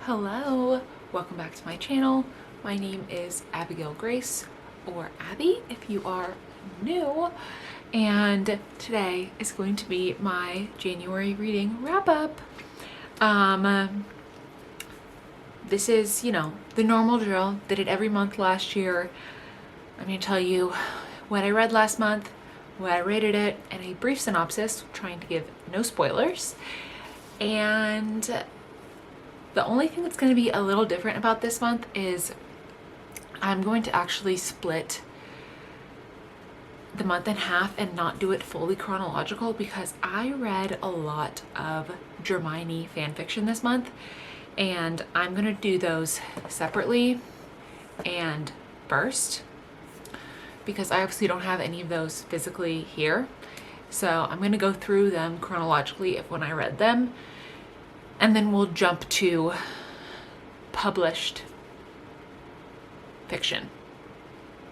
Hello, welcome back to my channel. My name is Abigail Grace, or Abby if you are new, and today is going to be my January reading wrap-up. This is, the normal drill. Did it every month last year. I'm going to tell you what I read last month, what I rated it, and a brief synopsis, trying to give no spoilers. And the only thing that's going to be a little different about this month is I'm going to actually split the month in half and not do it fully chronological, because I read a lot of Hermione fanfiction this month, and I'm going to do those separately and first, because I obviously don't have any of those physically here. So I'm going to go through them chronologically when I read them, and then we'll jump to published fiction,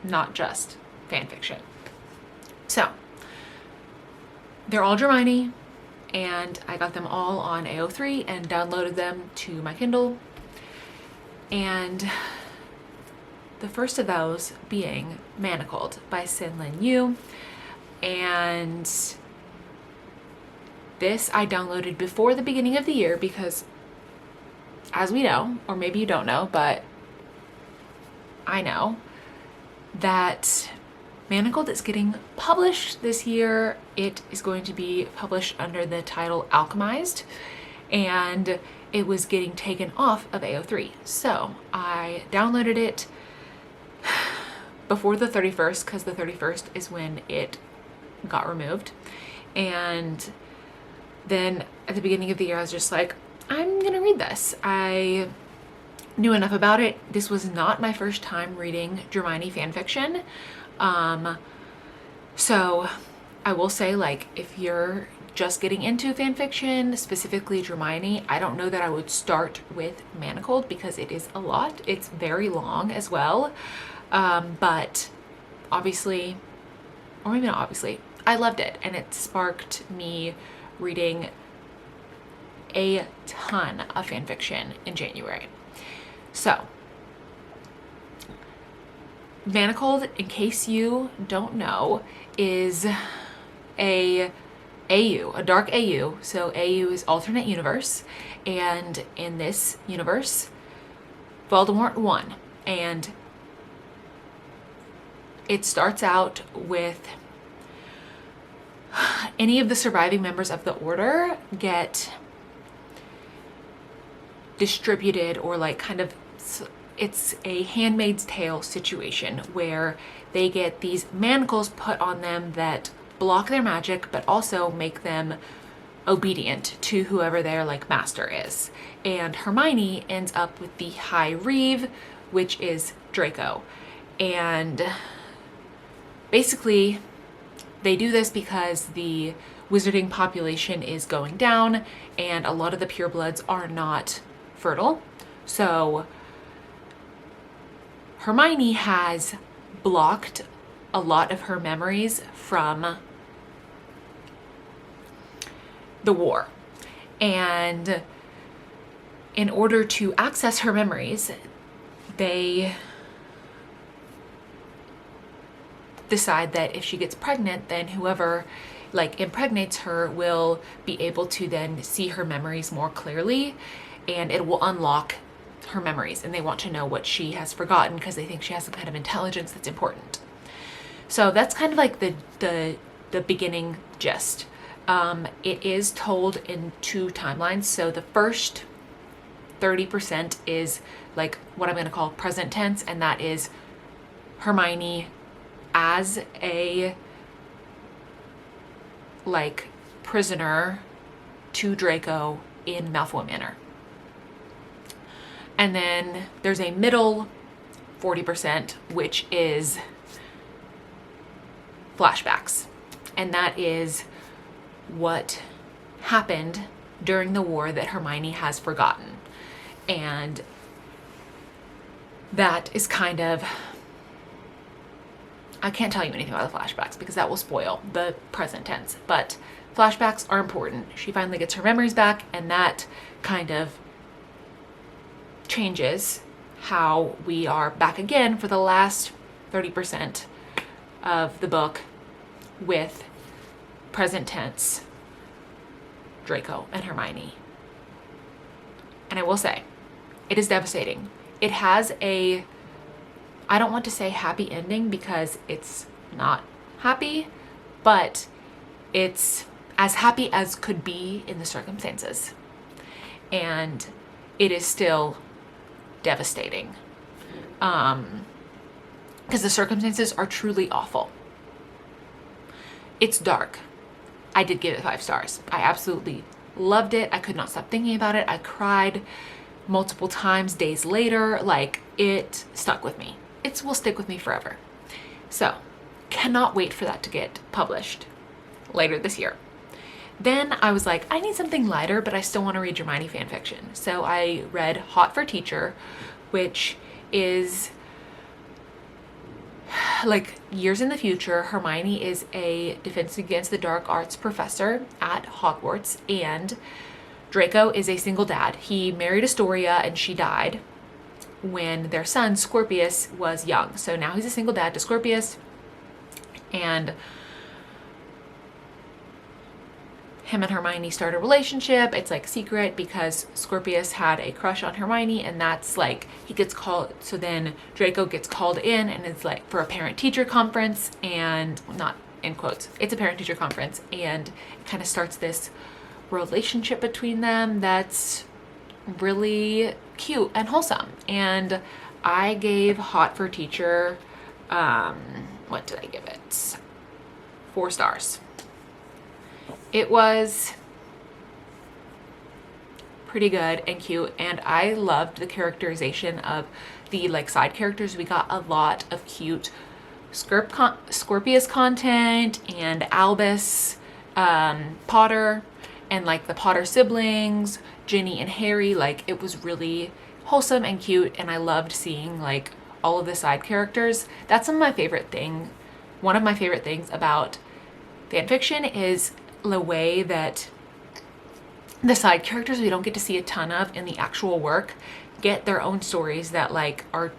not just fan fiction. So they're all Hermione, and I got them all on AO3 and downloaded them to my Kindle. And the first of those being Manacled by Sin Lin Yu. And this I downloaded before the beginning of the year because, as we know, or maybe you don't know, but I know that Manacled is getting published this year. It is going to be published under the title Alchemized, and it was getting taken off of AO3. So I downloaded it before the 31st, because the 31st is when it got removed. And then at the beginning of the year, I was just like, I'm gonna read this. I knew enough about it. This was not my first time reading Hermione fanfiction. So I will say, like, if you're just getting into fanfiction, specifically Hermione, I don't know that I would start with Manacled because it is a lot. It's very long as well. But obviously, or maybe not obviously, I loved it, and it sparked me reading a ton of fanfiction in January. So Manacled, in case you don't know, is a dark AU. So AU is alternate universe, and in this universe, Voldemort won, and it starts out with any of the surviving members of the Order get distributed, or like kind of, it's a Handmaid's Tale situation where they get these manacles put on them that block their magic but also make them obedient to whoever their like master is. And Hermione ends up with the High Reeve, which is Draco. And basically they do this because the wizarding population is going down and a lot of the purebloods are not fertile. So Hermione has blocked a lot of her memories from the war. And in order to access her memories, they decide that if she gets pregnant, then whoever like impregnates her will be able to then see her memories more clearly, and it will unlock her memories, and they want to know what she has forgotten because they think she has some kind of intelligence that's important. So that's kind of like the beginning gist. It is told in two timelines. So the first 30% is like what I'm going to call present tense, and that is Hermione as a like prisoner to Draco in Malfoy Manor. And then there's a middle 40%, which is flashbacks. And that is what happened during the war that Hermione has forgotten. And that is kind of, I can't tell you anything about the flashbacks because that will spoil the present tense, but flashbacks are important. She finally gets her memories back, and that kind of changes how we are back again for the last 30% of the book with present tense Draco and Hermione. And I will say, it is devastating. It has a, I don't want to say happy ending because it's not happy, but it's as happy as could be in the circumstances. And it is still devastating. Because the circumstances are truly awful. It's dark. I did give it 5 stars. I absolutely loved it. I could not stop thinking about it. I cried multiple times days later. Like, it stuck with me. It will stick with me forever. So, cannot wait for that to get published later this year. Then I was like, I need something lighter, but I still want to read Hermione fan fiction. So I read Hot for Teacher, which is like years in the future. Hermione is a Defense Against the Dark Arts professor at Hogwarts, and Draco is a single dad. He married Astoria and she died when their son Scorpius was young. So now he's a single dad to Scorpius, and him and Hermione start a relationship. It's like secret because Scorpius had a crush on Hermione, and that's like, he gets called, so then Draco gets called in, and it's like for a parent-teacher conference, and not in quotes, it's a parent-teacher conference, and it kind of starts this relationship between them that's really cute and wholesome. And I gave Hot for Teacher, what did I give it? 4 stars. It was pretty good and cute, and I loved the characterization of the like side characters. We got a lot of cute Scorpius content and Albus, Potter, and like the Potter siblings, Ginny and Harry. Like, it was really wholesome and cute, and I loved seeing like all of the side characters. That's one of my favorite things about fan fiction is the way that the side characters we don't get to see a ton of in the actual work get their own stories that like are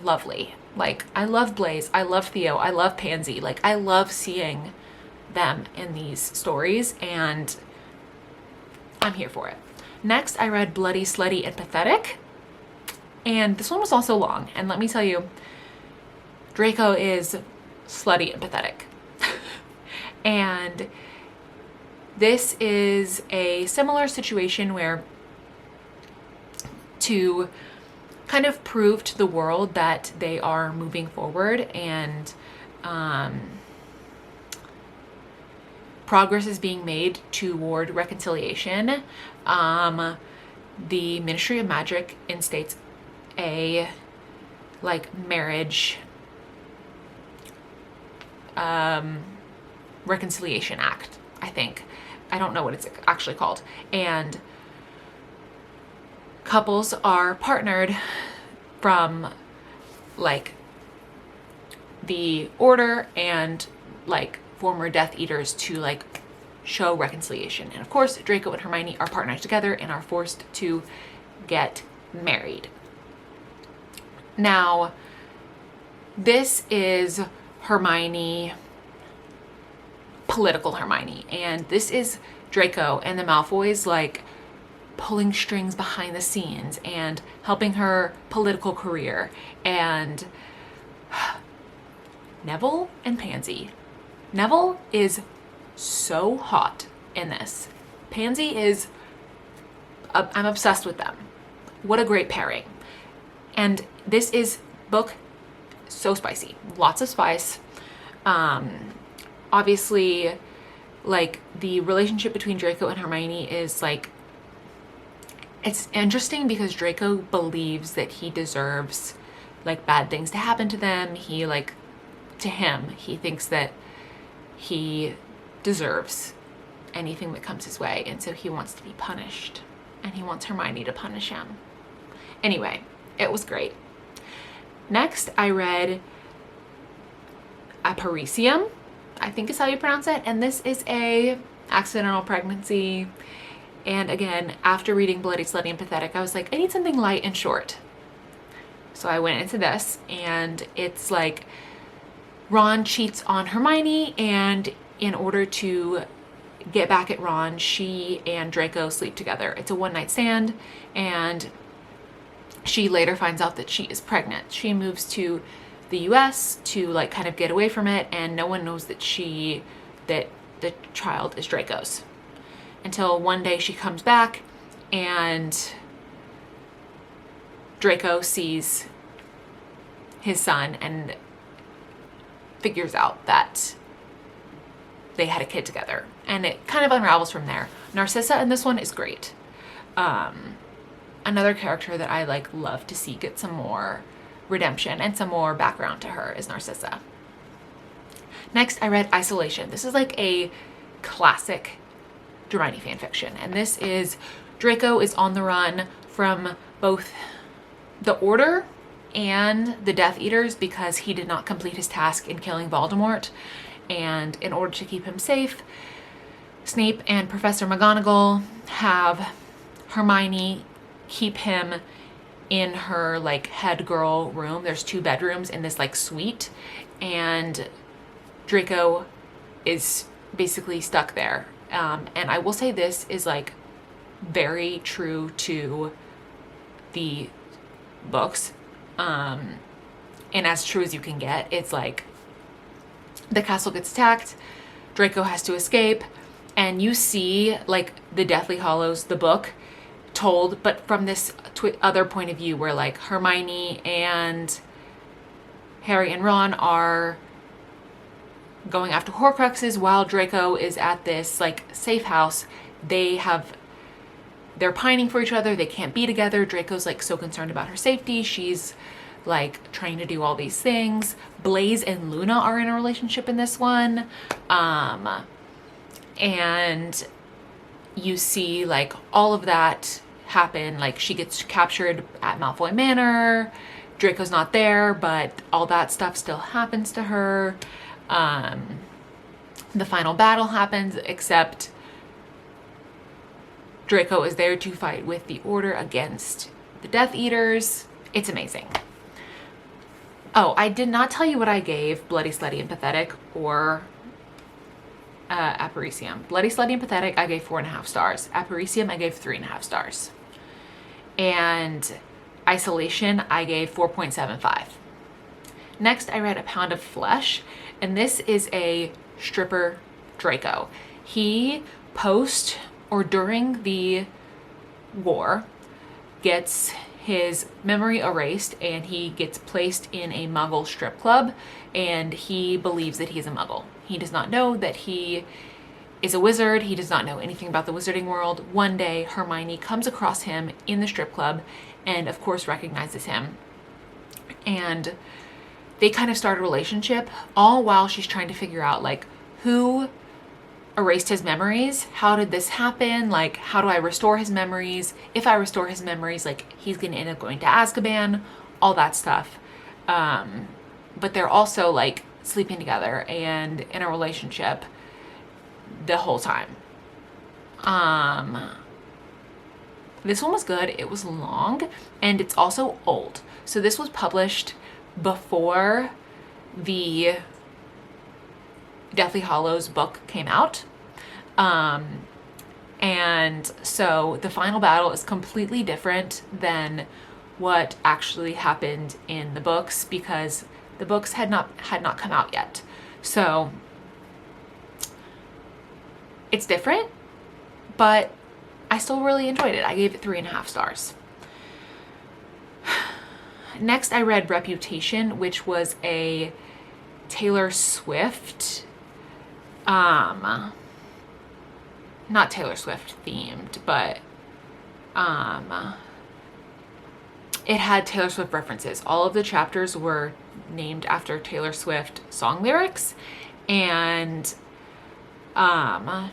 lovely. Like, I love Blaze, I love Theo, I love Pansy. Like, I love seeing them in these stories, and I'm here for it. Next, I read Bloody, Slutty, and Pathetic, and this one was also long, and let me tell you, Draco is slutty and pathetic. And this is a similar situation where, to kind of prove to the world that they are moving forward and progress is being made toward reconciliation, the Ministry of Magic instates a like marriage reconciliation act, I think. I don't know what it's actually called. And couples are partnered from like the order and like former Death Eaters to like show reconciliation. And of course, Draco and Hermione are partnered together and are forced to get married. Now, this is Hermione, political Hermione, and this is Draco and the Malfoys like pulling strings behind the scenes and helping her political career. And Neville and Pansy. Neville is so hot in this. Pansy is, I'm obsessed with them. What a great pairing. And this is book so spicy, lots of spice. Obviously, like the relationship between Draco and Hermione is like, it's interesting because Draco believes that he deserves like bad things to happen to them. He like, to him, he thinks that he deserves anything that comes his way, and so he wants to be punished, and he wants Hermione to punish him. Anyway, it was great. Next, I read Aparecium, I think is how you pronounce it, and this is a accidental pregnancy. And again, after reading Bloody, Slutty, and Pathetic, I was like, I need something light and short. So I went into this, and it's like Ron cheats on Hermione, and in order to get back at Ron, she and Draco sleep together. It's a one-night stand, and she later finds out that she is pregnant. She moves to the US to like kind of get away from it, and no one knows that the child is Draco's. Until one day she comes back and Draco sees his son and figures out that they had a kid together, and it kind of unravels from there. Narcissa in this one is great. Another character that I like love to see get some more redemption and some more background to her is Narcissa. Next, I read Isolation. This is like a classic Hermione fanfiction, and this is Draco is on the run from both the Order and the Death Eaters because he did not complete his task in killing Voldemort, and in order to keep him safe, Snape and Professor McGonagall have Hermione keep him in her like head girl room. There's 2 bedrooms in this like suite, and Draco is basically stuck there. And I will say this is like very true to the books, and as true as you can get. It's like the castle gets attacked, Draco has to escape, and you see like the Deathly Hallows, the book, told, but from this other point of view where like Hermione and Harry and Ron are going after Horcruxes while Draco is at this like safe house. They're pining for each other. They can't be together. Draco's like so concerned about her safety. She's like trying to do all these things. Blaise and Luna are in a relationship in this one. And you see like all of that happen. Like she gets captured at Malfoy Manor. Draco's not there, but all that stuff still happens to her. The final battle happens, except Draco is there to fight with the Order against the Death Eaters. It's amazing. Oh, I did not tell you what I gave Bloody, Slutty, and Pathetic or Aparicium. Bloody, Slutty, and Pathetic, I gave 4.5 stars. Aparicium, I gave 3.5 stars. And Isolation, I gave 4.75. Next, I read A Pound of Flesh, and this is a stripper Draco. He post or during the war gets his memory erased, and he gets placed in a Muggle strip club, and he believes that he is a Muggle. He does not know that he is a wizard. He does not know anything about the wizarding world. One day, Hermione comes across him in the strip club and, of course, recognizes him. And they kind of start a relationship, all while she's trying to figure out, like, who erased his memories? How did this happen? Like, how do I restore his memories? If I restore his memories, like, he's going to end up going to Azkaban, all that stuff. But they're also, like, sleeping together and in a relationship the whole time. This one was good. It was long, and it's also old. So this was published before the Deathly Hallows book came out. And so the final battle is completely different than what actually happened in the books, because the books had not come out yet. So it's different, but I still really enjoyed it. I gave it 3.5 stars. Next, I read Reputation, which was a Taylor Swift, not Taylor Swift themed, but it had Taylor Swift references. All of the chapters were named after Taylor Swift song lyrics, and obviously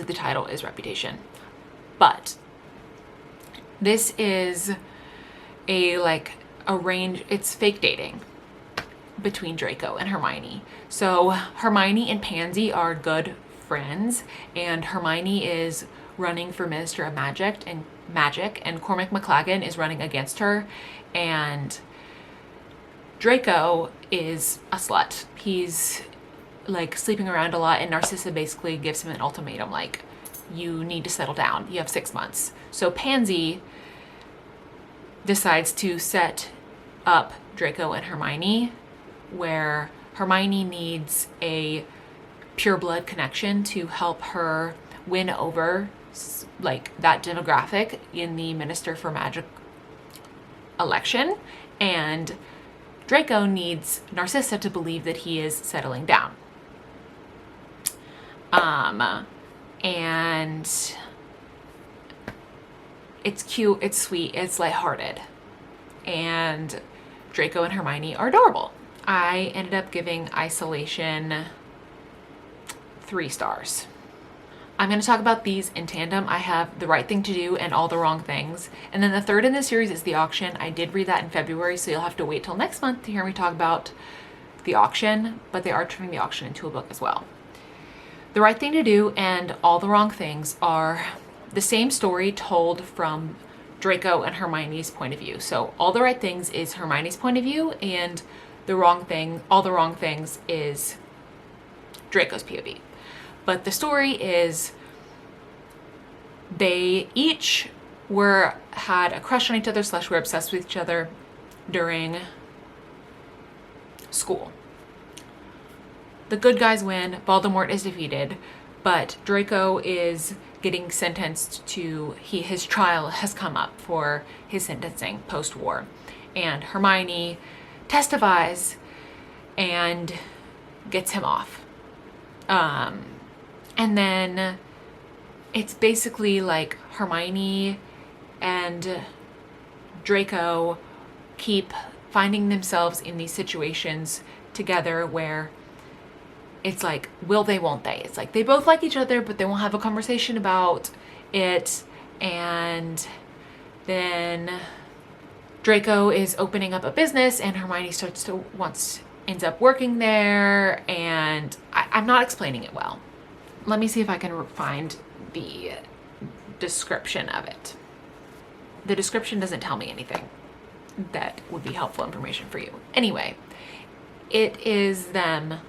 the title is Reputation. But this is it's fake dating between Draco and Hermione. So Hermione and Pansy are good friends, and Hermione is running for Minister of Magic, and Cormac McLagan is running against her, and Draco is a slut. He's like sleeping around a lot, and Narcissa basically gives him an ultimatum, like, you need to settle down. You have 6 months. So Pansy decides to set up Draco and Hermione, where Hermione needs a pure blood connection to help her win over like that demographic in the Minister for Magic election, and Draco needs Narcissa to believe that he is settling down. And it's cute, it's sweet, it's lighthearted, and Draco and Hermione are adorable. I ended up giving Isolation 3 stars. I'm going to talk about these in tandem. I have The Right Thing to Do and All the Wrong Things. And then the third in the series is The Auction. I did read that in February, so you'll have to wait till next month to hear me talk about The Auction, but they are turning The Auction into a book as well. The Right Thing to Do and All the Wrong Things are the same story told from Draco and Hermione's point of view. So All the Right Things is Hermione's point of view, and All the Wrong Things is Draco's POV. But the story is they each had a crush on each other / were obsessed with each other during school. The good guys win, Voldemort is defeated, but Draco is getting sentenced to, his trial has come up for his sentencing post-war. And Hermione testifies and gets him off. And then it's basically like Hermione and Draco keep finding themselves in these situations together where it's like, will they, won't they? It's like they both like each other, but they won't have a conversation about it. And then Draco is opening up a business, and Hermione ends up working there, and I'm not explaining it well. Let me see if I can find the description of it. The description doesn't tell me anything that would be helpful information for you. Anyway, it is them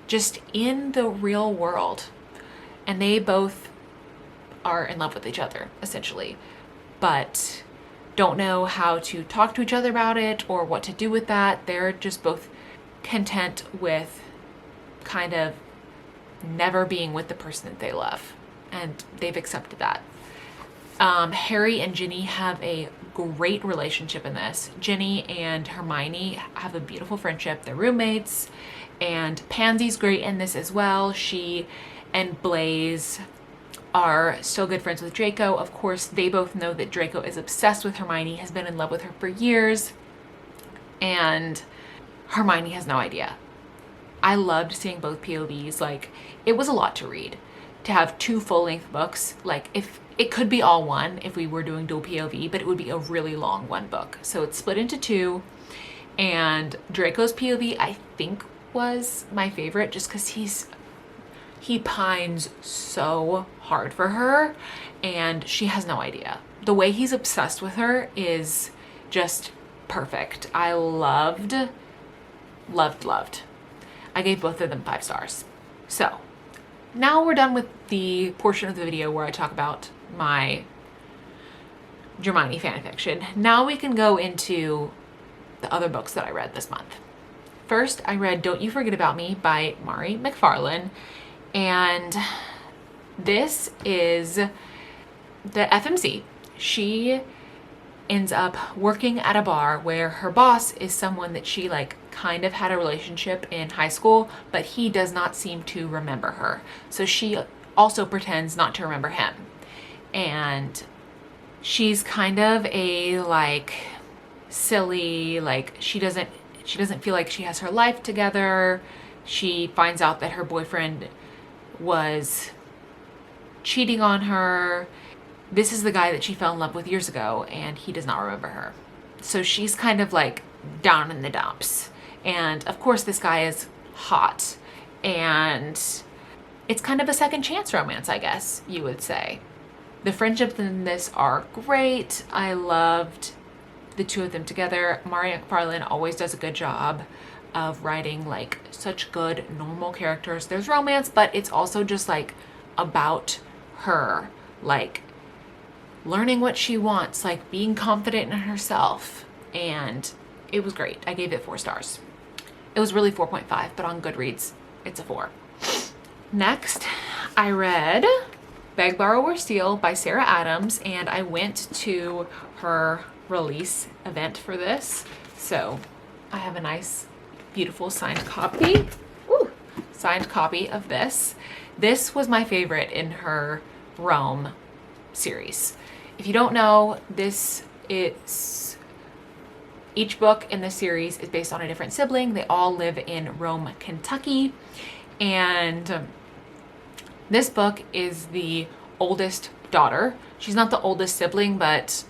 just in the real world, and they both are in love with each other, essentially, but don't know how to talk to each other about it or what to do with that. They're just both content with kind of never being with the person that they love, and they've accepted that. Harry and Ginny have a great relationship in this. Ginny and Hermione have a beautiful friendship. They're roommates, and Pansy's great in this as well. She and Blaise are still good friends with Draco. Of course, they both know that Draco is obsessed with Hermione, has been in love with her for years, and Hermione has no idea. I loved seeing both POVs. Like, it was a lot to read. To have 2 full-length books, like, if it could be all one if we were doing dual POV, but it would be a really long one book. So it's split into 2, and Draco's POV, I think, was my favorite just because he pines so hard for her, and she has no idea. The way he's obsessed with her is just perfect. I loved. I gave both of them 5 stars. So now we're done with the portion of the video where I talk about my Hermione fanfiction. Now we can go into the other books that I read this month. First, I read Don't You Forget About Me by Mari McFarlane, and this is the FMC. She ends up working at a bar where her boss is someone that she kind of had a relationship in high school, but he does not seem to remember her. So she also pretends not to remember him. And she's kind of a silly, she doesn't feel like she has her life together. She finds out that her boyfriend was cheating on her. This is the guy that she fell in love with years ago, and he does not remember her. So she's kind of down in the dumps. And of course this guy is hot, and it's kind of a second chance romance, I guess you would say. The friendships in this are great. I loved the two of them together. Mari McFarlane always does a good job of writing like such good normal characters. There's romance, but it's also just like about her, like learning what she wants, like being confident in herself. And it was great. I gave it 4 stars. It was really 4.5, but on Goodreads, it's a 4. Next, I read Beg, Borrow, or Steal by Sarah Adams, and I went to her release event for this. So I have a nice, beautiful signed copy. Woo! Signed copy of this. This was my favorite in her Rome series. If you don't know, this is each book in the series is based on a different sibling. They all live in Rome, Kentucky, and this book is the oldest daughter. She's not the oldest sibling, but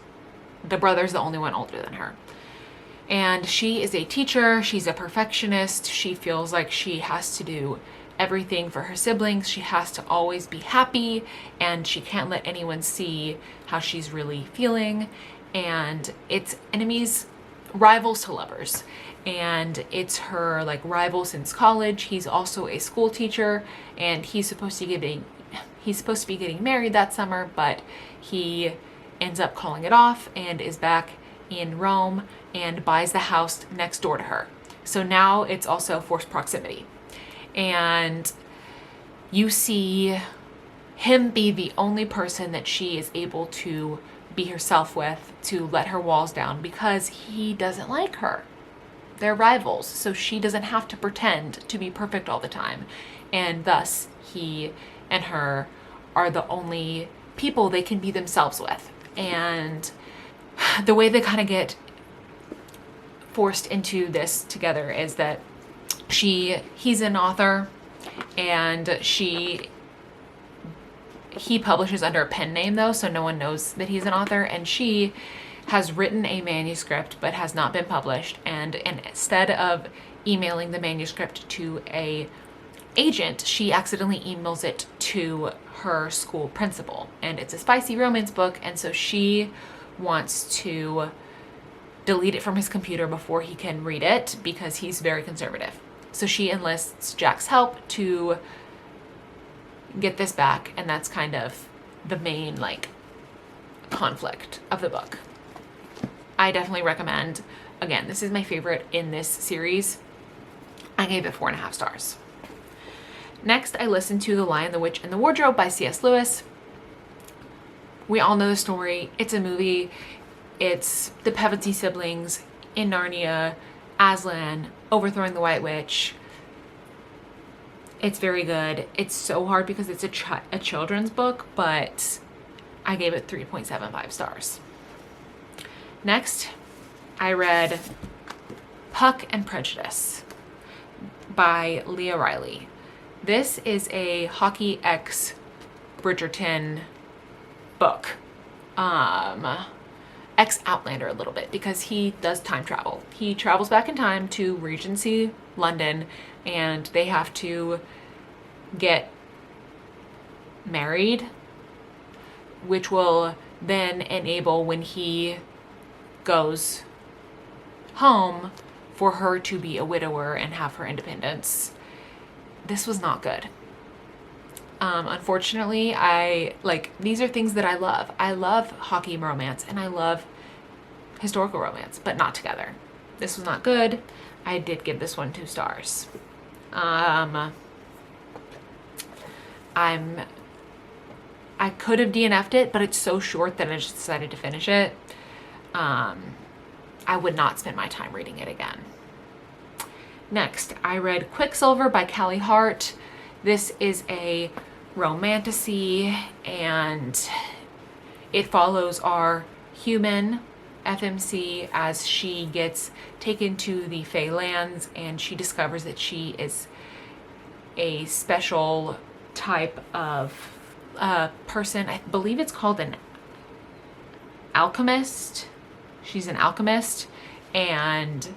the brother's the only one older than her. And she is a teacher. She's a perfectionist. She feels like she has to do everything for her siblings. She has to always be happy, and she can't let anyone see how she's really feeling. And it's enemies, rivals to lovers. And it's her like rival since college. He's also a school teacher, and he's supposed to be getting married that summer, but he ends up calling it off and is back in Rome and buys the house next door to her. So now it's also forced proximity. And you see him be the only person that she is able to be herself with, to let her walls down, because he doesn't like her. They're rivals, so she doesn't have to pretend to be perfect all the time. And thus, he and her are the only people they can be themselves with. And the way they kind of get forced into this together is that he's an author, and he publishes under a pen name though, so no one knows that he's an author, and she has written a manuscript but has not been published, and instead of emailing the manuscript to a agent, she accidentally emails it to her school principal. And it's a spicy romance book, and so she wants to delete it from his computer before he can read it because he's very conservative. So she enlists Jack's help to get this back, and that's kind of the main like conflict of the book. I definitely recommend. Again, this is my favorite in this series. I gave it 4.5 stars. Next, I listened to The Lion, the Witch, and the Wardrobe by C.S. Lewis. We all know the story. It's a movie. It's the Pevensie siblings in Narnia, Aslan overthrowing the White Witch. It's very good. It's so hard because it's a children's book, but I gave it 3.75 stars. Next, I read Puck and Prejudice by Leah Riley. This is a Hockey X Bridgerton book. Ex Outlander a little bit, because he does time travel. He travels back in time to Regency London, and they have to get married, which will then enable, when he goes home, for her to be a widower and have her independence. This was not good. Unfortunately, these are things that I love. I love hockey romance and I love historical romance, but not together. This was not good. I did give this one 2 stars. I could have DNF'd it, but it's so short that I just decided to finish it. I would not spend my time reading it again. Next, I read Quicksilver by Callie Hart. This is a romantasy, and it follows our human FMC as she gets taken to the Fey lands, and she discovers that she is a special type of person. I believe it's called an alchemist. She's an alchemist, and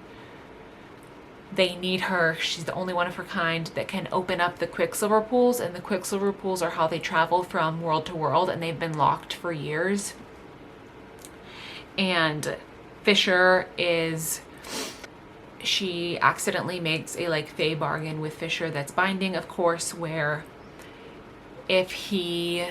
they need her. She's the only one of her kind that can open up the Quicksilver pools, and the Quicksilver pools are how they travel from world to world, and they've been locked for years. And Fisher is, she accidentally makes a like fey bargain with Fisher that's binding, of course, where if he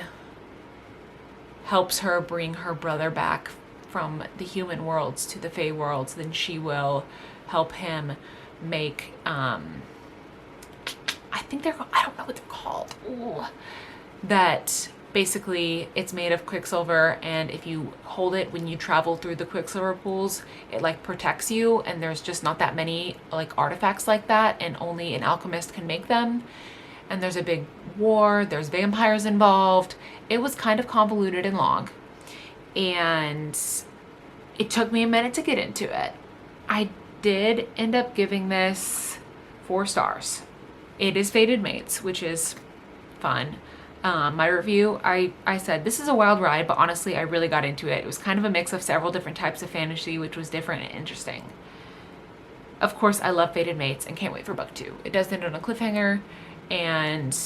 helps her bring her brother back from the human worlds to the fey worlds, then she will help him make I think they're, I don't know what they're called. Ooh. That basically it's made of Quicksilver, and if you hold it when you travel through the Quicksilver pools, it like protects you, and there's just not that many like artifacts like that, and only an alchemist can make them. And there's a big war, there's vampires involved. It was kind of convoluted and long, and it took me a minute to get into it. I did end up giving this 4 stars. It is Fated Mates, which is fun. My review, I said, this is a wild ride, but honestly, I really got into it. It was kind of a mix of several different types of fantasy, which was different and interesting. Of course, I love Fated Mates and can't wait for book 2. It does end on a cliffhanger, and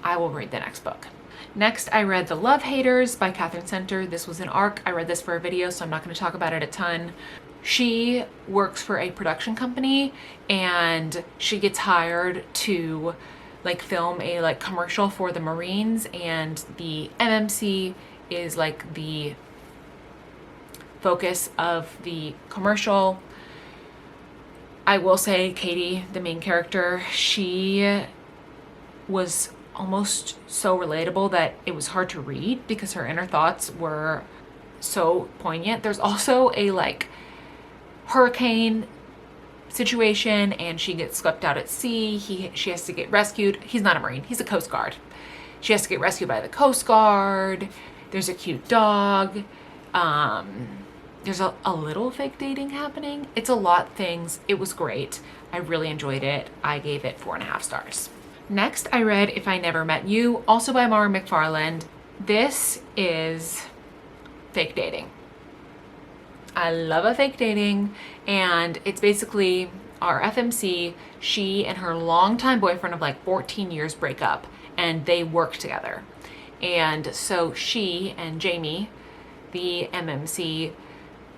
I will read the next book. Next, I read The Love Haters by Catherine Center. This was an arc. I read this for a video, so I'm not going to talk about it a ton. She works for a production company, and she gets hired to like film a like commercial for the Marines, and the MMC is like the focus of the commercial. I will say Katie, the main character, she was almost so relatable that it was hard to read because her inner thoughts were so poignant. There's also a like hurricane situation, and she gets swept out at sea. She has to get rescued. He's not a Marine, he's a Coast Guard. She has to get rescued by the Coast Guard. There's a cute dog. There's a little fake dating happening. It's a lot of things. It was great. I really enjoyed it. I gave it 4.5 stars. Next, I read If I Never Met You, also by Mara McFarland. This is fake dating. I love a fake dating, and it's basically our FMC, she and her longtime boyfriend of like 14 years break up, and they work together. And so she and Jamie, the MMC,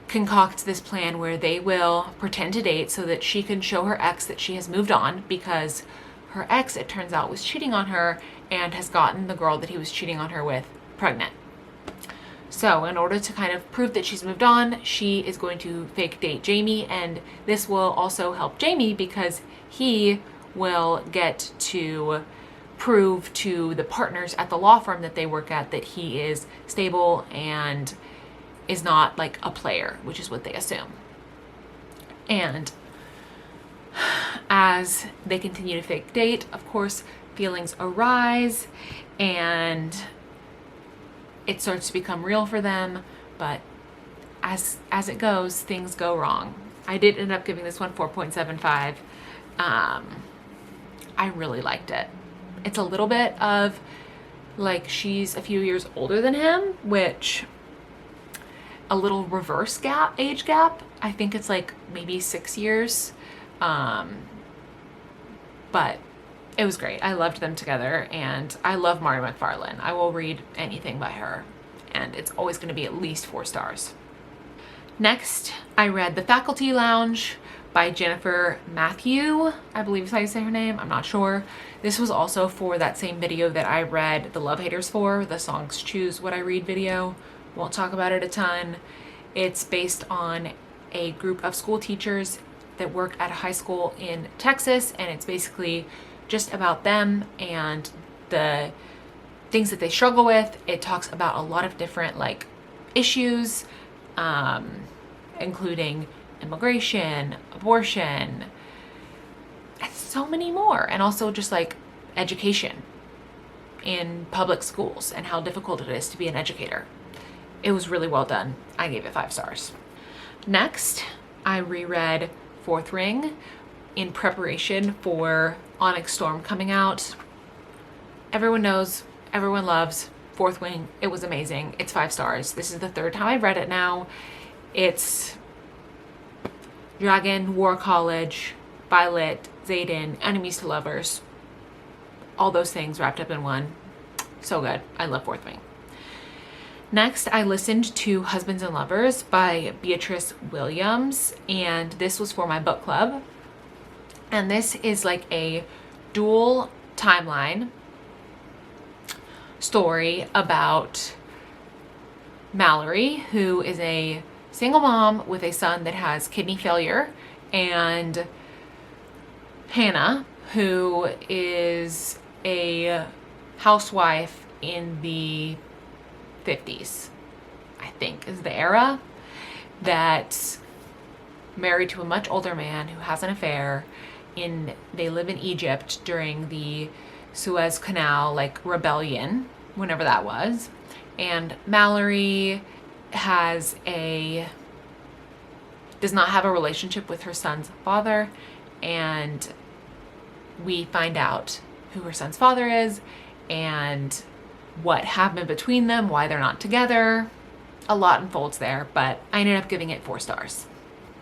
concoct this plan where they will pretend to date so that she can show her ex that she has moved on, because her ex, it turns out, was cheating on her and has gotten the girl that he was cheating on her with pregnant. So in order to kind of prove that she's moved on, she is going to fake date Jamie, and this will also help Jamie because he will get to prove to the partners at the law firm that they work at that he is stable and is not like a player, which is what they assume. And as they continue to fake date, of course, feelings arise and it starts to become real for them, but as it goes, things go wrong. I did end up giving this one 4.75. I really liked it. It's a little bit of like she's a few years older than him, which a little reverse gap, age gap. I think it's like maybe 6 years. But it was great. I loved them together, and I love Mari McFarland. I will read anything by her, and it's always going to be at least 4 stars. Next, I read The Faculty Lounge by Jennifer Matthew, I believe is how you say her name. I'm not sure. This was also for that same video that I read The Love Haters for, the Songs Choose What I Read video. Won't talk about it a ton. It's based on a group of school teachers that work at a high school in Texas, and it's basically just about them and the things that they struggle with. It talks about a lot of different like issues, including immigration, abortion, and so many more, and also just like education in public schools and how difficult it is to be an educator. It was really well done. I gave it 5 stars. Next, I reread Fourth Ring in preparation for Onyx Storm coming out. Everyone knows, everyone loves Fourth Ring. It was amazing. It's 5 stars. This is the 3rd time I've read it now. It's Dragon, War College, Violet, Xaden, Enemies to Lovers. All those things wrapped up in one. So good. I love Fourth Wing. Next, I listened to Husbands and Lovers by Beatrice Williams, and this was for my book club. And this is like a dual timeline story about Mallory, who is a single mom with a son that has kidney failure, and Hannah, who is a housewife in the 50s, I think is the era, that's married to a much older man who has an affair. They live in Egypt during the Suez Canal rebellion, whenever that was. And Mallory does not have a relationship with her son's father, and we find out who her son's father is and what happened between them, why they're not together. A lot unfolds there, but I ended up giving it 4 stars.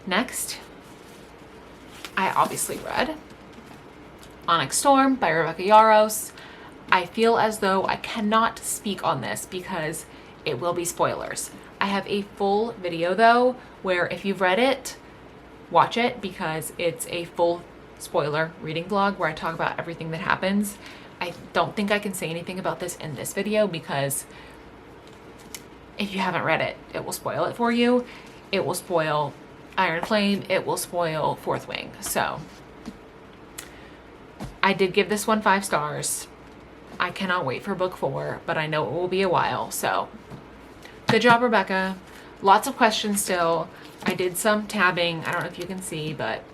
Next, I obviously read Onyx Storm by Rebecca Yarros. I feel as though I cannot speak on this because it will be spoilers. I have a full video though, where if you've read it, watch it, because it's a full spoiler reading vlog where I talk about everything that happens. I don't think I can say anything about this in this video because if you haven't read it, it will spoil it for you. It will spoil Iron Flame. It will spoil Fourth Wing. So I did give this one 5 stars. I cannot wait for book 4, but I know it will be a while. So good job, Rebecca. Lots of questions still. I did some tabbing. I don't know if you can see, but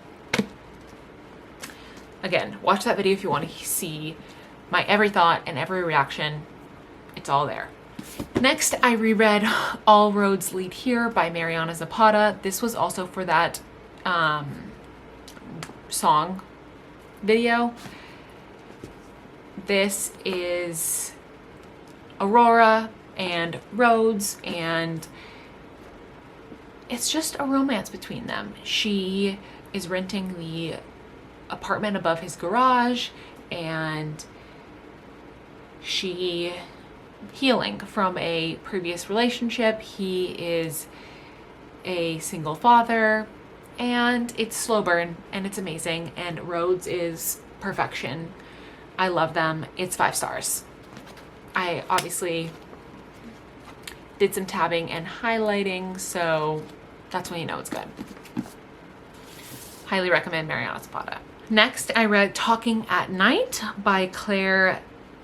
again, watch that video if you want to see my every thought and every reaction. It's all there. Next, I reread All Roads Lead Here by Mariana Zapata. This was also for that song video. This is Aurora and Rhodes, and it's just a romance between them. She is renting the apartment above his garage, and she healing from a previous relationship. He is a single father, and it's slow burn, and it's amazing, and Rhodes is perfection. I love them. It's 5 stars. I obviously did some tabbing and highlighting, so that's when you know it's good. Highly recommend Mariana Zapata. Next, I read Talking at Night by Claire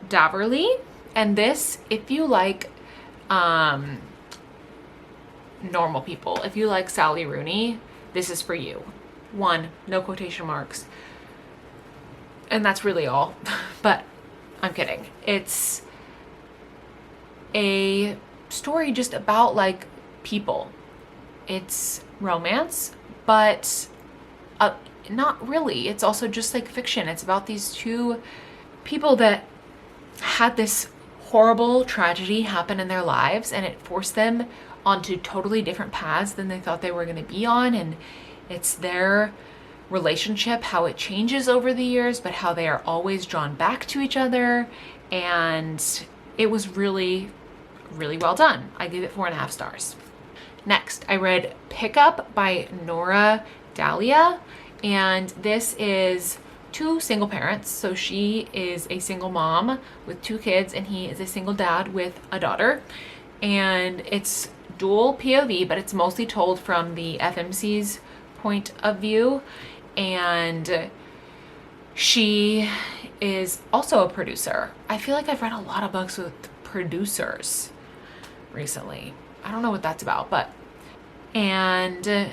Daverly. And this, if you like normal people, if you like Sally Rooney, this is for you. 1, no quotation marks. And that's really all. But I'm kidding. It's a story just about people. It's romance, but not really. It's also just fiction. It's about these 2 people that had this horrible tragedy happen in their lives, and it forced them onto totally different paths than they thought they were going to be on. And it's their relationship, how it changes over the years, but how they are always drawn back to each other. And it was really, really well done. I gave it 4.5 stars. Next, I read Pickup by Nora Dahlia, and this is 2 single parents. So she is a single mom with 2 kids, and he is a single dad with a daughter. And it's dual POV, but it's mostly told from the FMC's point of view. And she is also a producer. I feel like I've read a lot of books with producers recently. I don't know what that's about, but and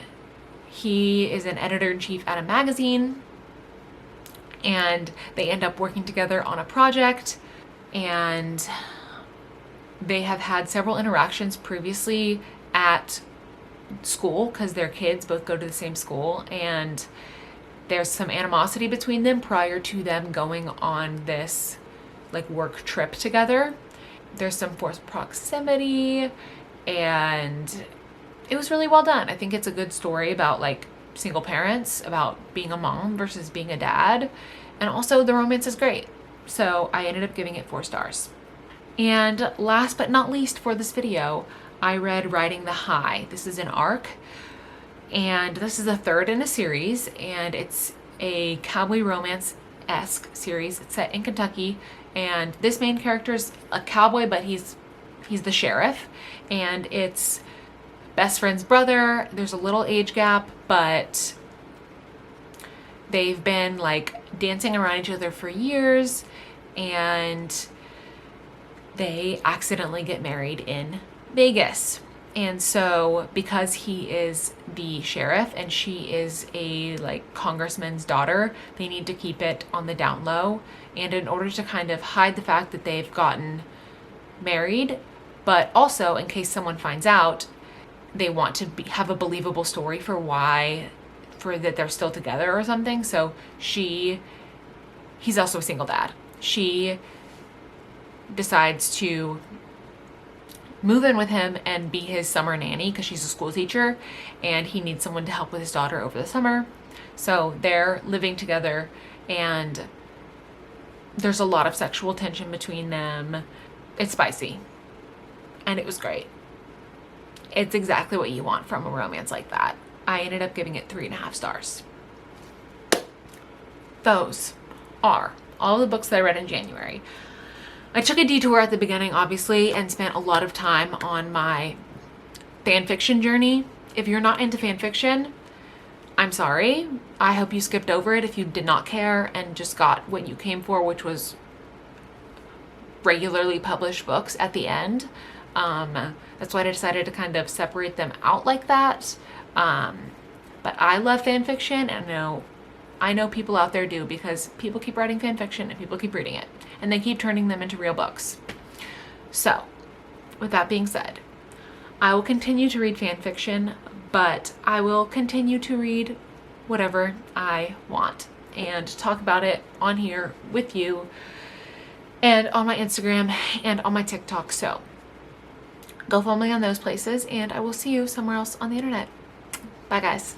he is an editor-in-chief at a magazine, and they end up working together on a project, and they have had several interactions previously at school because their kids both go to the same school, and there's some animosity between them prior to them going on this work trip together. There's some forced proximity, and it was really well done. I think it's a good story about single parents, about being a mom versus being a dad. And also the romance is great. So I ended up giving it 4 stars. And last but not least for this video, I read Riding the High. This is an arc, and this is the 3rd in a series, and it's a cowboy romance-esque series. It's set in Kentucky, and this main character is a cowboy, but he's the sheriff, and it's best friend's brother. There's a little age gap, but they've been like dancing around each other for years, and they accidentally get married in Vegas. And so because he is the sheriff and she is a like congressman's daughter, they need to keep it on the down low. And in order to kind of hide the fact that they've gotten married, but also in case someone finds out, they want to have a believable story for that they're still together or something. So he's also a single dad. She decides to move in with him and be his summer nanny because she's a school teacher and he needs someone to help with his daughter over the summer. So they're living together, and there's a lot of sexual tension between them. It's spicy, and it was great. It's exactly what you want from a romance like that. I ended up giving it 3.5 stars. Those are all the books that I read in January. I took a detour at the beginning, obviously, and spent a lot of time on my fan fiction journey. If you're not into fan fiction, I'm sorry. I hope you skipped over it if you did not care and just got what you came for, which was regularly published books at the end. That's why I decided to kind of separate them out like that. But I love fan fiction, and I know people out there do, because people keep writing fan fiction and people keep reading it, and they keep turning them into real books. So with that being said, I will continue to read fan fiction, but I will continue to read whatever I want and talk about it on here with you and on my Instagram and on my TikTok. So go follow me on those places, and I will see you somewhere else on the internet. Bye guys.